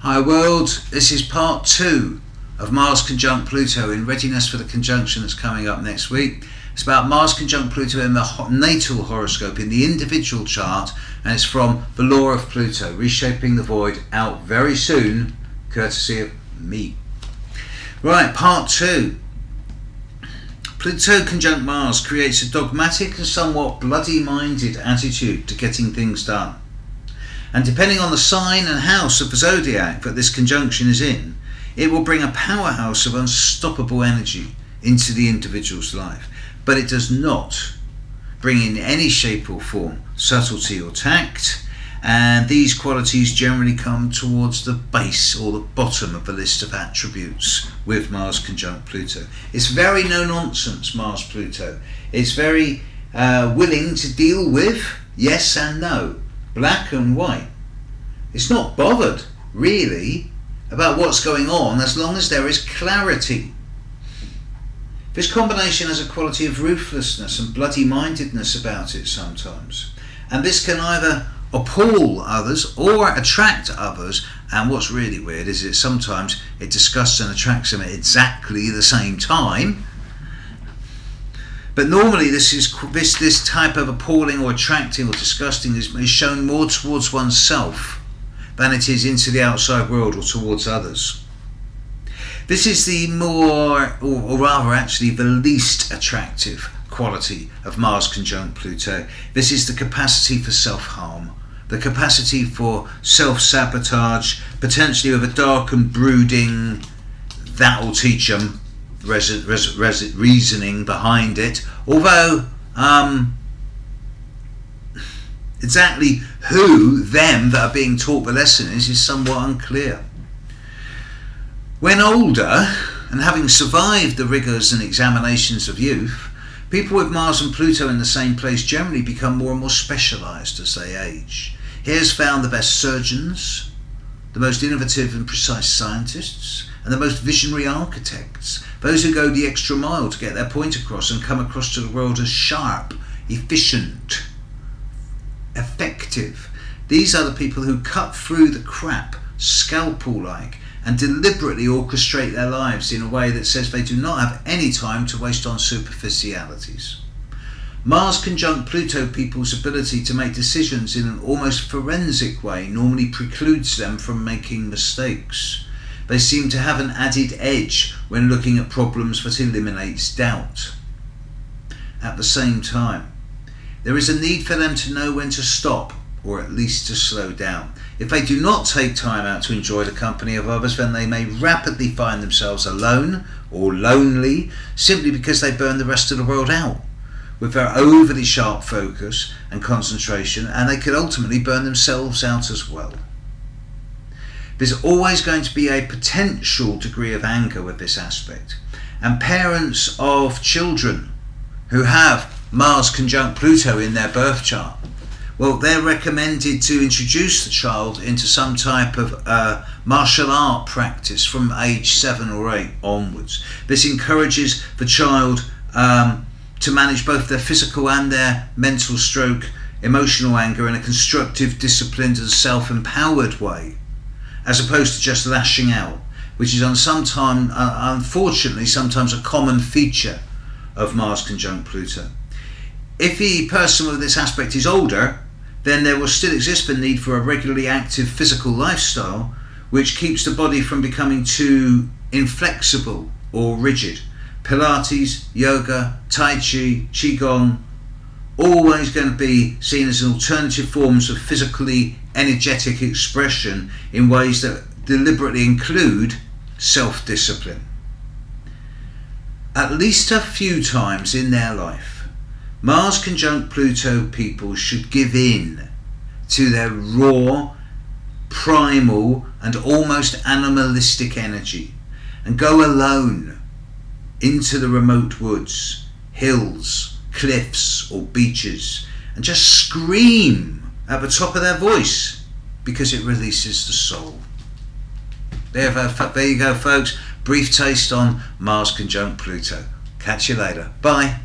Hi world, this is part 2 of Mars conjunct Pluto in readiness for the conjunction that's coming up next week. It's about Mars conjunct Pluto in the natal horoscope, in the individual chart, and it's from the Law of Pluto, Reshaping the Void, out very soon, courtesy of me. Right, part 2. Pluto conjunct Mars creates a dogmatic and somewhat bloody-minded attitude to getting things done. And depending on the sign and house of the zodiac that this conjunction is in, it will bring a powerhouse of unstoppable energy into the individual's life. But it does not bring in any shape or form subtlety or tact, and these qualities generally come towards the base or the bottom of the list of attributes with Mars conjunct Pluto. It's very no-nonsense, Mars Pluto. It's very willing to deal with yes and no, black and white. It's not bothered, really, about what's going on as long as there is clarity. This combination has a quality of ruthlessness and bloody-mindedness about it sometimes. And this can either appall others or attract others. And what's really weird is that sometimes it disgusts and attracts them at exactly the same time. But normally this type of appalling or attracting or disgusting is shown more towards oneself than it is into the outside world or towards others. This is the more, or rather actually the least attractive quality of Mars conjunct Pluto. This is the capacity for self-harm, the capacity for self-sabotage, potentially with a dark and brooding, that'll teach them reasoning behind it, although exactly who them that are being taught the lesson is somewhat unclear. When older and having survived the rigours and examinations of youth, people with Mars and Pluto in the same place generally become more and more specialised as they age. Here's found the best surgeons, the most innovative and precise scientists, and the most visionary architects, those who go the extra mile to get their point across and come across to the world as sharp, efficient, effective. These are the people who cut through the crap, scalpel-like, and deliberately orchestrate their lives in a way that says they do not have any time to waste on superficialities. Mars conjunct Pluto people's ability to make decisions in an almost forensic way normally precludes them from making mistakes. They seem to have an added edge when looking at problems that eliminates doubt. At the same time, there is a need for them to know when to stop, or at least to slow down. If they do not take time out to enjoy the company of others, then they may rapidly find themselves alone or lonely simply because they burn the rest of the world out with their overly sharp focus and concentration, and they could ultimately burn themselves out as well. There's always going to be a potential degree of anger with this aspect, and parents of children who have Mars conjunct Pluto in their birth chart, well, they're recommended to introduce the child into some type of martial art practice from age 7 or 8 onwards. This encourages the child to manage both their physical and their mental stroke emotional anger in a constructive, disciplined and self-empowered way, as opposed to just lashing out, which is unfortunately sometimes a common feature of Mars conjunct Pluto. If the person with this aspect is older, then there will still exist the need for a regularly active physical lifestyle which keeps the body from becoming too inflexible or rigid. Pilates, yoga, Tai Chi, Qigong, always going to be seen as alternative forms of physically energetic expression in ways that deliberately include self-discipline. At least a few times in their life, Mars conjunct Pluto people should give in to their raw, primal and almost animalistic energy and go alone into the remote woods, hills, cliffs or beaches and just scream at the top of their voice because it releases the soul. There you go folks, brief taste on Mars conjunct Pluto. Catch you later. Bye.